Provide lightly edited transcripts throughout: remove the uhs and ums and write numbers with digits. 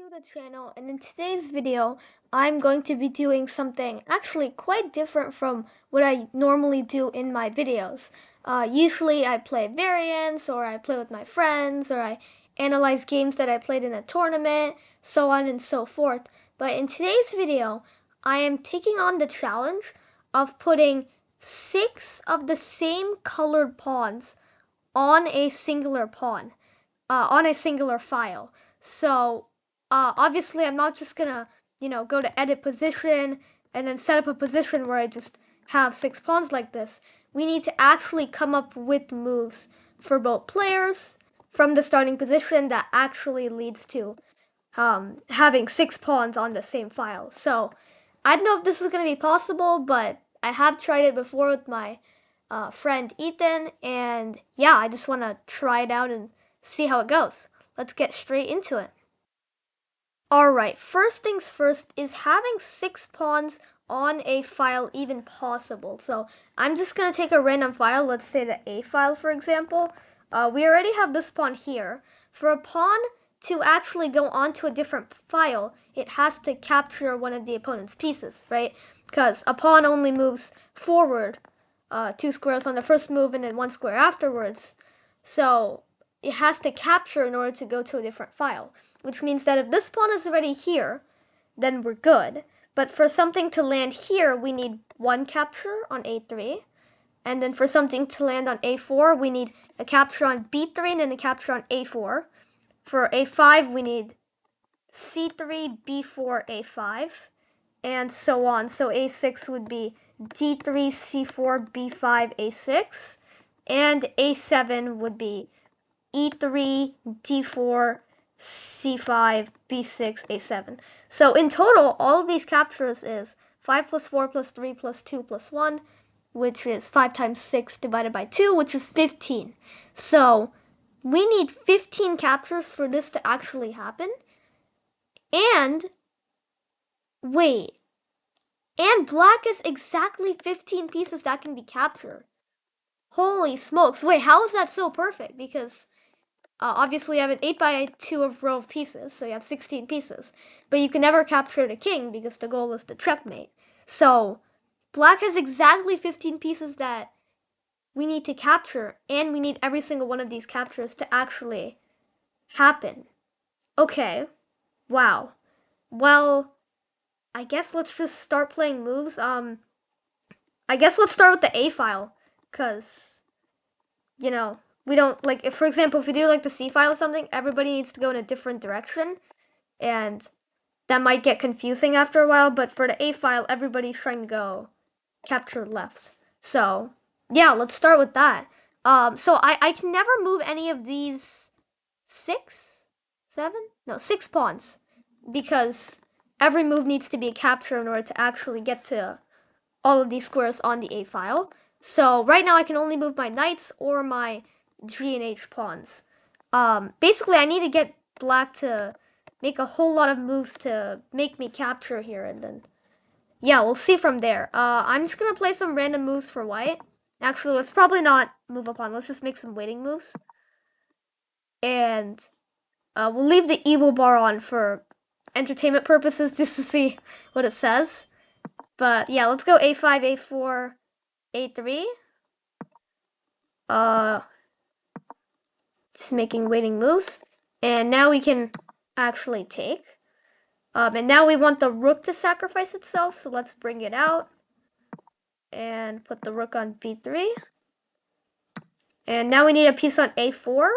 to the channel, and in today's video I'm going to be doing something actually quite different from what I normally do in my videos. Usually I play variants, or I play with my friends, or I analyze games that I played in a tournament, so on and so forth. But in today's video I am taking on the challenge of putting 6 of the same colored pawns on a singular pawn, on a singular file. So obviously I'm not just gonna, go to edit position and then set up a position where I just have 6 pawns like this. We need to actually come up with moves for both players from the starting position that actually leads to having 6 pawns on the same file. So I don't know if this is going to be possible, but I have tried it before with my friend Ethan, and yeah, I just want to try it out and see how it goes. Let's get straight into it. Alright, first things first, is having 6 pawns on a file even possible? So I'm just going to take a random file, let's say the A file for example. We already have this pawn here. For a pawn to actually go onto a different file, it has to capture one of the opponent's pieces, right? Because a pawn only moves forward 2 squares on the first move and then 1 square afterwards. So it has to capture in order to go to a different file, which means that if this pawn is already here, then we're good. But for something to land here, we need 1 capture on A3. And then for something to land on A4, we need a capture on B3 and then a capture on A4. For A5, we need C3, B4, A5, and so on. So A6 would be D3, C4, B5, A6, and A7 would be E3, D4, C5, B6, A7. So in total, all of these captures is 5 plus 4 plus 3 plus 2 plus 1, which is 5 times 6 divided by 2, which is 15. So we need 15 captures for this to actually happen. And wait, and black is exactly 15 pieces that can be captured. Holy smokes. Wait, how is that so perfect? Because obviously you have an 8 by 2 of row of pieces, so you have 16 pieces. But you can never capture the king because the goal is to checkmate. So black has exactly 15 pieces that we need to capture, and we need every single one of these captures to actually happen. Okay. Wow. Well, I guess let's just start playing moves. I guess let's start with the A file, because, we don't, like, if, for example, if we do, like, the C file or something, everybody needs to go in a different direction, and that might get confusing after a while, but for the A file, everybody's trying to go capture left. So, yeah, let's start with that. So I can never move any of these 6 pawns, because every move needs to be a capture in order to actually get to all of these squares on the A file. So right now I can only move my knights or my G and H pawns. Basically I need to get black to make a whole lot of moves to make me capture here, and then yeah, we'll see from there. I'm just gonna play some random moves for white. Actually, let's probably not move a pawn. Let's just make some waiting moves. And we'll leave the evil bar on for entertainment purposes just to see what it says. But yeah, let's go A5, A4, A3. Just making waiting moves. And now we can actually take. And now we want the rook to sacrifice itself, so let's bring it out. And put the rook on B3. And now we need a piece on A4.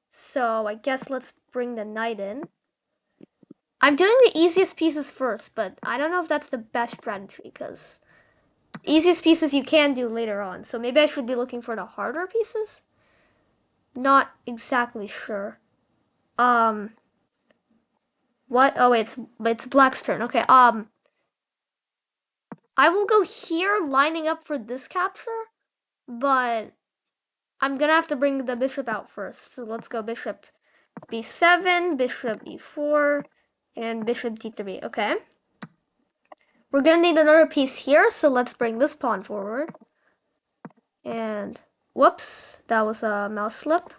So I guess let's bring the knight in. I'm doing the easiest pieces first, but I don't know if that's the best strategy, because the easiest pieces you can do later on. So maybe I should be looking for the harder pieces? Not exactly sure. What? Oh wait, it's black's turn. Okay, I will go here lining up for this capture, but I'm gonna have to bring the bishop out first. So let's go bishop b7, bishop e4, and bishop d3. Okay. We're gonna need another piece here, so let's bring this pawn forward. And whoops, that was a mouse slip.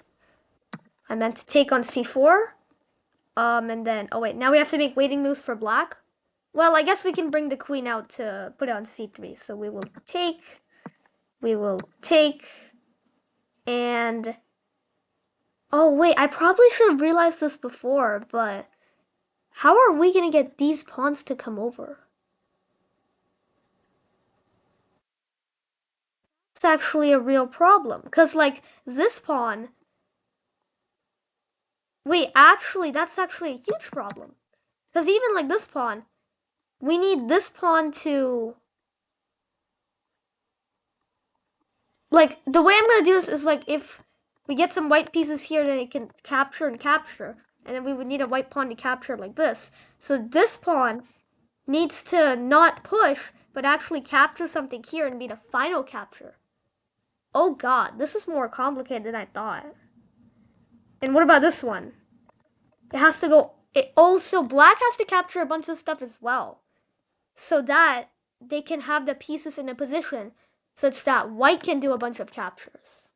I meant to take on c4. And then, oh wait, now we have to make waiting moves for black. Well, I guess we can bring the queen out to put it on c3. So we will take, and oh wait, I probably should have realized this before, but how are we gonna get these pawns to come over? It's actually a real problem, because like this pawn, wait, actually, that's actually a huge problem. Because even like this pawn, we need this pawn to, like, the way I'm gonna do this is like if we get some white pieces here, then it can capture and capture. And then we would need a white pawn to capture like this. So this pawn needs to not push, but actually capture something here and be the final capture. Oh god, this is more complicated than I thought. And what about this one? It has to go, so black has to capture a bunch of stuff as well. So that they can have the pieces in a position such that white can do a bunch of captures.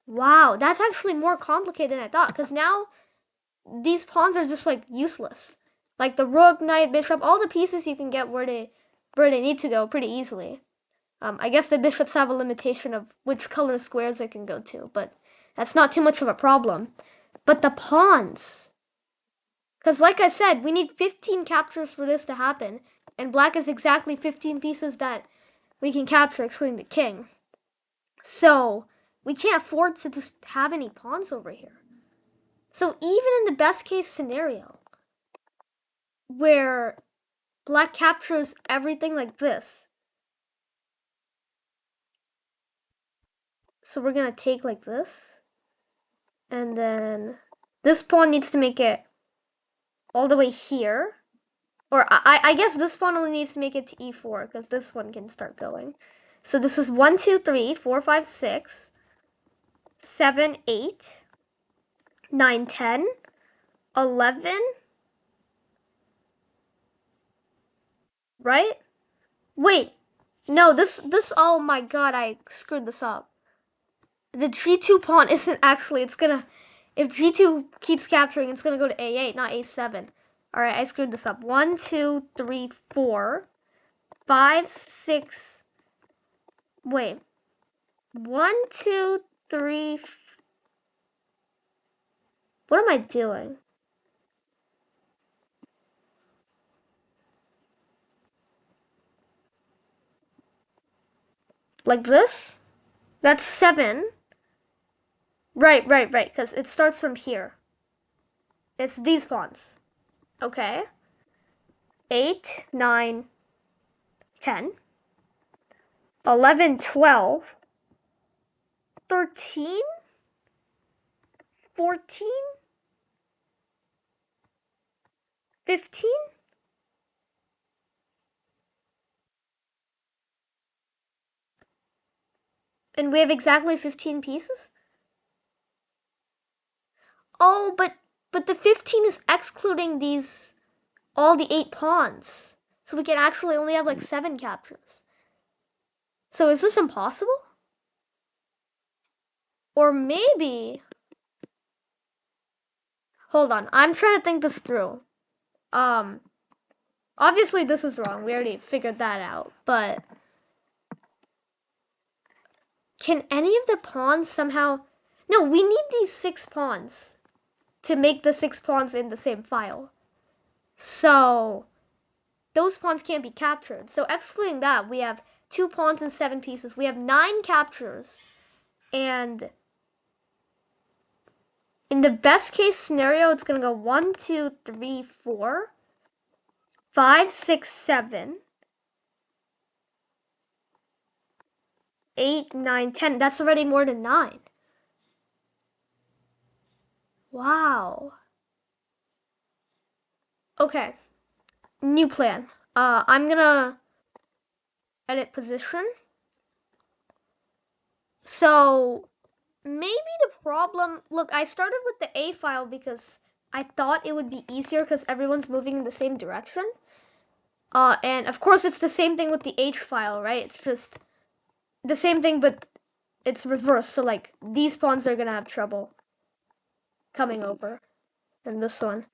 Wow, that's actually more complicated than I thought, because now these pawns are just like useless. Like the rook, knight, bishop, all the pieces you can get where they need to go pretty easily. I guess the bishops have a limitation of which color squares they can go to, but that's not too much of a problem. But the pawns, because like I said, we need 15 captures for this to happen, and black is exactly 15 pieces that we can capture, excluding the king. So we can't afford to just have any pawns over here. So even in the best case scenario, where black captures everything like this, so we're gonna take like this, and then this pawn needs to make it all the way here. Or I guess this pawn only needs to make it to e4, because this one can start going. So this is 1, 2, 3, 4, 5, 6, 7, 8, 9, 10, 11, right? Wait, no, this, oh my god, I screwed this up. The g2 pawn isn't actually, it's gonna, if g2 keeps capturing, it's gonna go to a8, not a7. Alright, I screwed this up. 1, 2, 3, 4, 5, 6, wait. 1, 2, 3, what am I doing? Like this? That's 7. Right, because it starts from here. It's these pawns. Okay. 8, 9, 10, 11, 12, 13, 14, 15? And we have exactly 15 pieces? Oh, but the 15 is excluding these, all the 8 pawns. So we can actually only have like 7 captures. So is this impossible? Or maybe, hold on, I'm trying to think this through. Obviously this is wrong. We already figured that out, but can any of the pawns somehow, no, we need these 6 pawns to make the 6 pawns in the same file. So those pawns can't be captured. So excluding that, we have 2 pawns and 7 pieces. We have 9 captures. And in the best case scenario, it's going to go 1, 2, 3, 4, 5, 6, 7, 8, 9, 10. That's already more than 9. Wow. Okay. New plan. I'm gonna edit position. So maybe the problem, look, I started with the A file because I thought it would be easier because everyone's moving in the same direction. And of course it's the same thing with the H file, right? It's just the same thing, but it's reversed. So like these pawns are gonna have trouble coming over, and this one.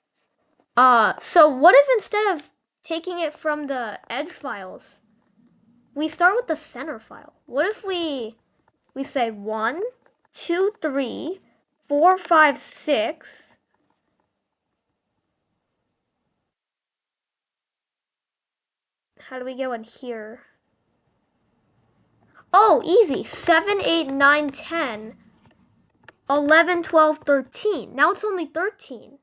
So what if instead of taking it from the edge files, we start with the center file? What if we say 1, 2, 3, 4, 5, 6. How do we go in here? Oh, easy. 7, 8, 9, 10, 11, 12, 13. Now it's only 13.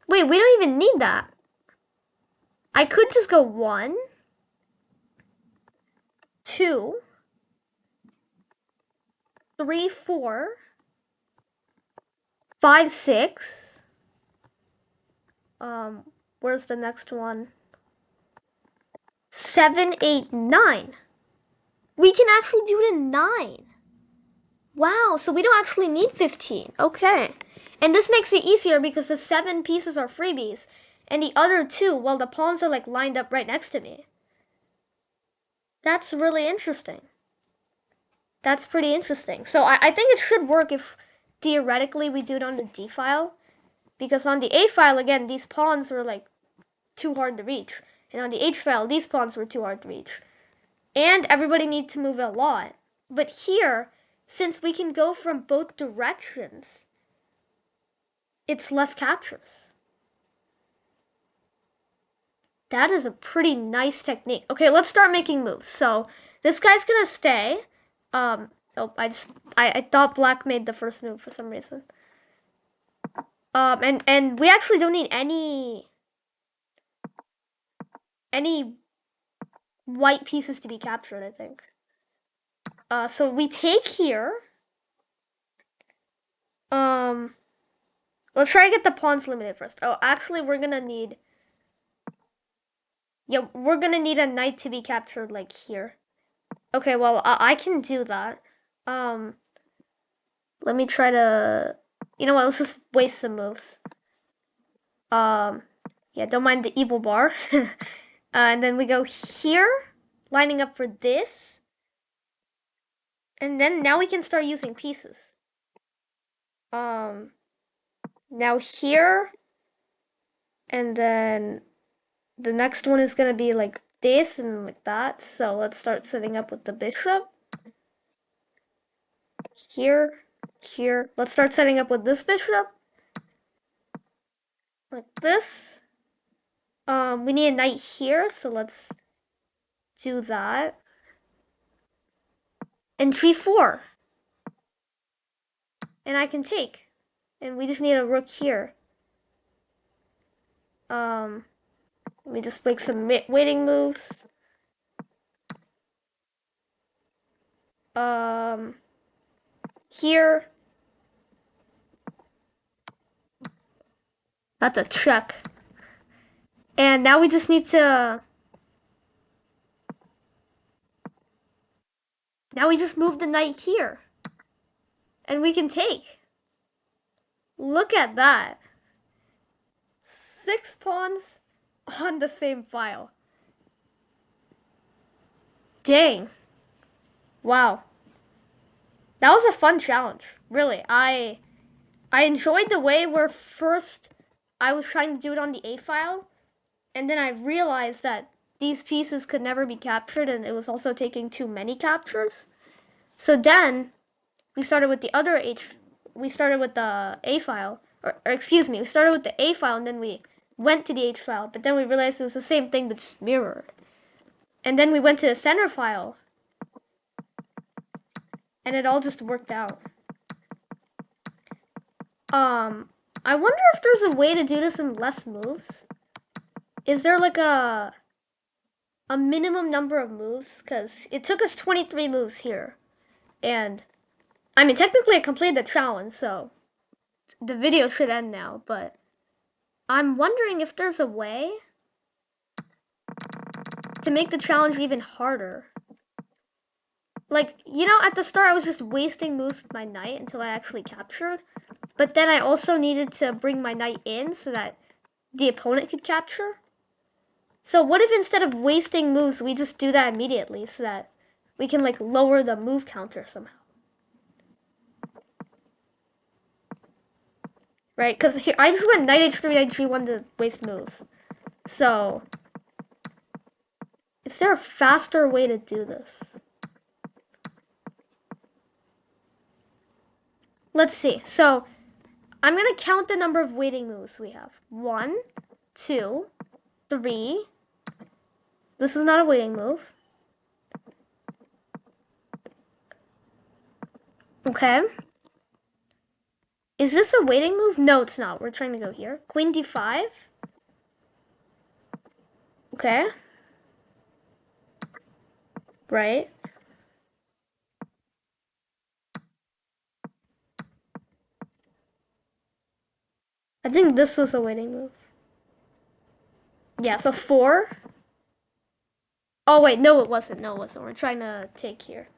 Wait, we don't even need that. I could just go 1, 2, 3, 4, 5, 6. Where's the next one? 7, 8, 9. We can actually do it in 9. Wow, so we don't actually need 15. Okay. And this makes it easier because the 7 pieces are freebies. And the other 2, well, the pawns are like lined up right next to me. That's really interesting. That's pretty interesting. So I think it should work if theoretically we do it on the D file. Because on the A file, again, these pawns were like too hard to reach. And on the H file, these pawns were too hard to reach. And everybody needs to move a lot. But here, since we can go from both directions, it's less captures. That is a pretty nice technique. Okay, let's start making moves. So this guy's gonna stay. Oh, I thought black made the first move for some reason. And we actually don't need any white pieces to be captured, I think. So we take here. Let's try to get the pawns limited first. Oh, actually, we're gonna need. Yeah, we're gonna need a knight to be captured, like here. Okay, well, I can do that. Let me try to. You know what? Let's just waste some moves. Yeah, don't mind the evil bar. And then we go here, lining up for this. And then now we can start using pieces. Now here, and then the next one is gonna be like this and like that. So let's start setting up with the bishop. Here, here. Let's start setting up with this bishop. Like this. We need a knight here, so let's do that. And g4. And I can take. And we just need a rook here. Let me just make some waiting moves. Here. That's a check. And now we just need to. Now we just move the knight here. And we can take. Look at that. 6 pawns on the same file. Dang. Wow. That was a fun challenge. Really. I enjoyed the way where first I was trying to do it on the A file, and then I realized that these pieces could never be captured and it was also taking too many captures. So then we started with the other we started with the A file, or excuse me, we started with the A file and then we went to the H file, but then we realized it was the same thing but just mirrored. And then we went to the center file and it all just worked out. I wonder if there's a way to do this in less moves. Is there like a minimum number of moves? Because it took us 23 moves here. And, I mean, technically I completed the challenge, so the video should end now, but I'm wondering if there's a way to make the challenge even harder. Like, you know, at the start I was just wasting moves with my knight until I actually captured, but then I also needed to bring my knight in so that the opponent could capture. So what if instead of wasting moves, we just do that immediately so that we can like lower the move counter somehow? right? Because here I just went knight h3, knight g1 to waste moves. So, is there a faster way to do this? Let's see. So, I'm gonna count the number of waiting moves we have. 1, 2, 3. This is not a waiting move. Okay. Is this a waiting move? No, it's not. We're trying to go here. Queen d5. Okay. Right. I think this was a waiting move. Yeah, so 4. Oh, wait. No, it wasn't. No, it wasn't. We're trying to take here.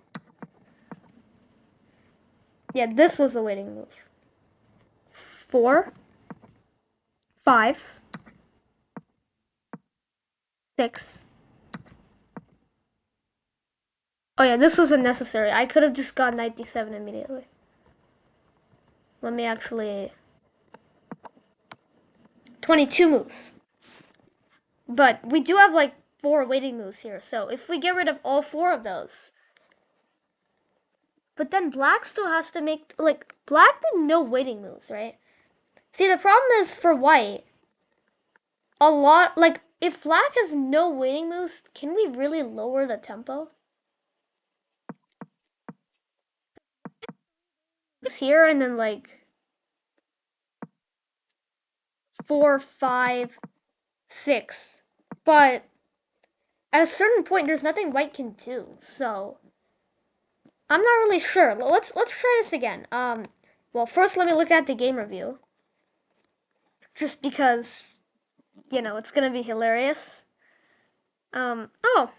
Yeah, this was a waiting move. 4, 5, 6. Oh, yeah, this was unnecessary. I could have just gone knight d7 immediately. Let me actually... 22 moves. But we do have like 4 waiting moves here. So if we get rid of all 4 of those. But then black still has to make, like, black did no waiting moves, right? See, the problem is for white, a lot, like, if black has no waiting moves, can we really lower the tempo? It's here and then like 4, 5, 6. But at a certain point, there's nothing white can do. So I'm not really sure. Let's try this again. Well, first let me look at the game review, just because it's gonna be hilarious. Oh,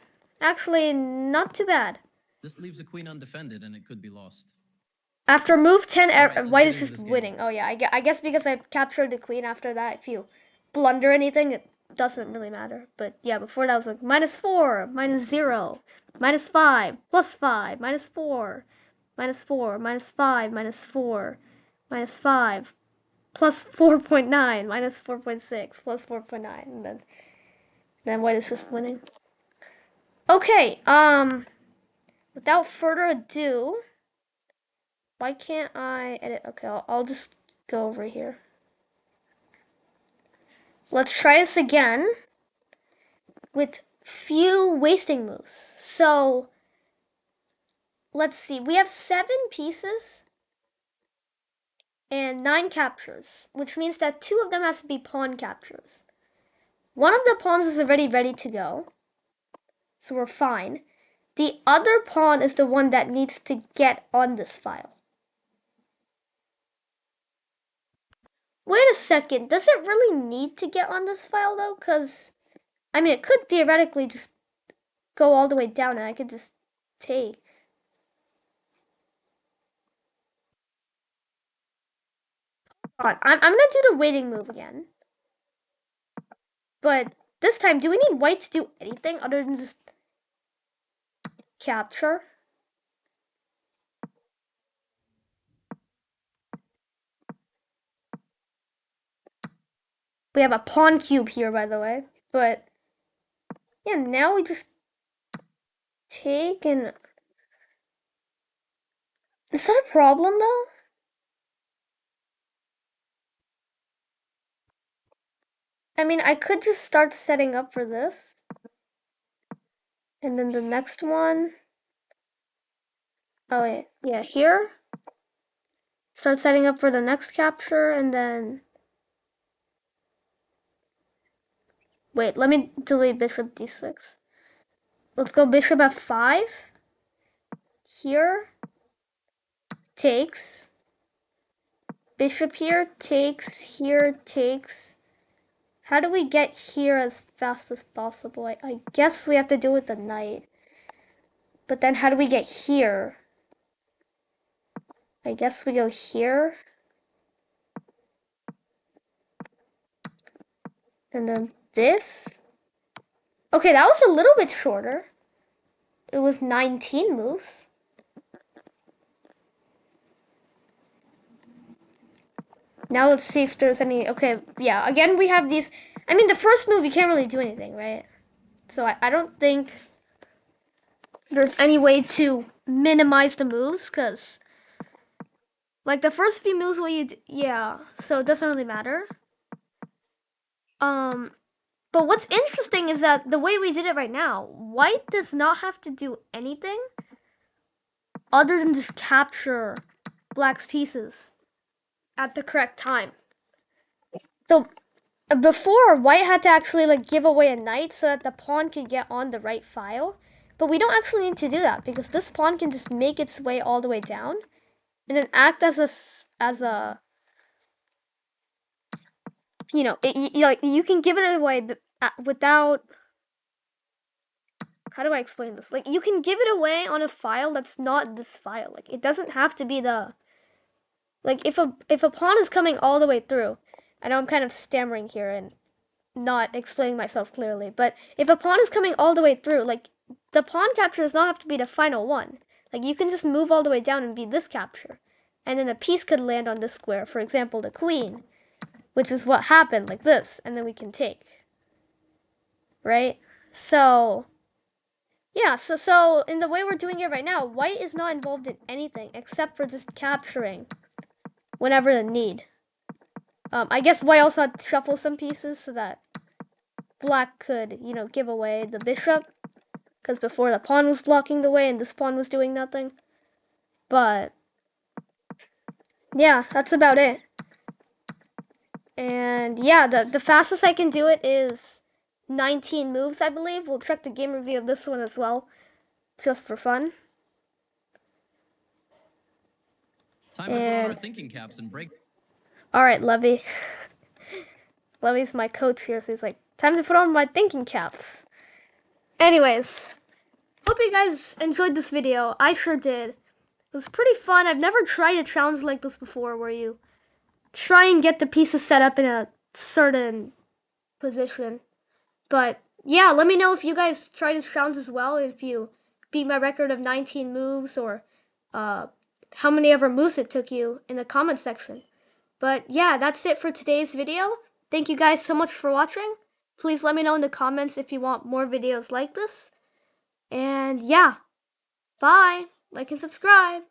actually, not too bad. This leaves a queen undefended and it could be lost. After move 10, Alright, white let's is get into just this winning. game. Oh yeah, I guess because I captured the queen after that, if you blunder anything, it doesn't really matter. But yeah, before that was like -4, -0, -5, +5, -4, -4, -5, -4, -5, +4.9, -4.6, +4.9, and then white is just winning. Okay, without further ado, why can't I edit? Okay, I'll just go over here. Let's try this again with few wasting moves. So, let's see. We have 7 pieces and 9 captures, which means that 2 of them has to be pawn captures. One of the pawns is already ready to go, so we're fine. The other pawn is the one that needs to get on this file. Wait a second, does it really need to get on this file though? Because, I mean, it could theoretically just go all the way down and I could just take. I'm gonna do the waiting move again. But this time, do we need white to do anything other than just capture? We have a pawn cube here, by the way. But yeah, now we just take and... Is that a problem though? I mean, I could just start setting up for this. And then the next one... Oh wait, yeah, here. Start setting up for the next capture and then... Wait, let me delete bishop d6. Let's go bishop f5. Here. Takes. Bishop here, takes, here, takes. How do we get here as fast as possible? I guess we have to do it with the knight. But then how do we get here? I guess we go here. And then this. Okay, that was a little bit shorter. It was 19 moves. Now let's see if there's any. Okay, yeah. Again, we have these. I mean, the first move you can't really do anything, right? So I don't think there's any way to minimize the moves, because like the first few moves, what you do, yeah. So it doesn't really matter. Um, but what's interesting is that the way we did it right now, white does not have to do anything other than just capture black's pieces at the correct time. So before, white had to actually like give away a knight so that the pawn could get on the right file. But we don't actually need to do that because this pawn can just make its way all the way down and then act as a like you can give it away without, how do I explain this? Like you can give it away on a file that's not this file. Like it doesn't have to be the, like if a pawn is coming all the way through. I know I'm kind of stammering here and not explaining myself clearly, but if a pawn is coming all the way through, like the pawn capture does not have to be the final one. Like you can just move all the way down and be this capture. And then a piece could land on this square, for example, the queen, which is what happened, like this, and then we can take. Right? So yeah, so in the way we're doing it right now, white is not involved in anything except for just capturing whenever the need. I guess white also had to shuffle some pieces so that black could, give away the bishop. Because before the pawn was blocking the way and this pawn was doing nothing. But yeah, that's about it. And yeah, the fastest I can do it is 19 moves, I believe. We'll check the game review of this one as well, just for fun. Time to put on our thinking caps and break. All right, Levy. Levy's my coach here, so he's like, time to put on my thinking caps. Anyways, hope you guys enjoyed this video. I sure did. It was pretty fun. I've never tried a challenge like this before where you try and get the pieces set up in a certain position. But yeah, let me know if you guys try this challenge as well, if you beat my record of 19 moves, or how many ever moves it took you in the comment section. But yeah, that's it for today's video. Thank you guys so much for watching. Please let me know in the comments if you want more videos like this. And yeah, bye. Like and subscribe.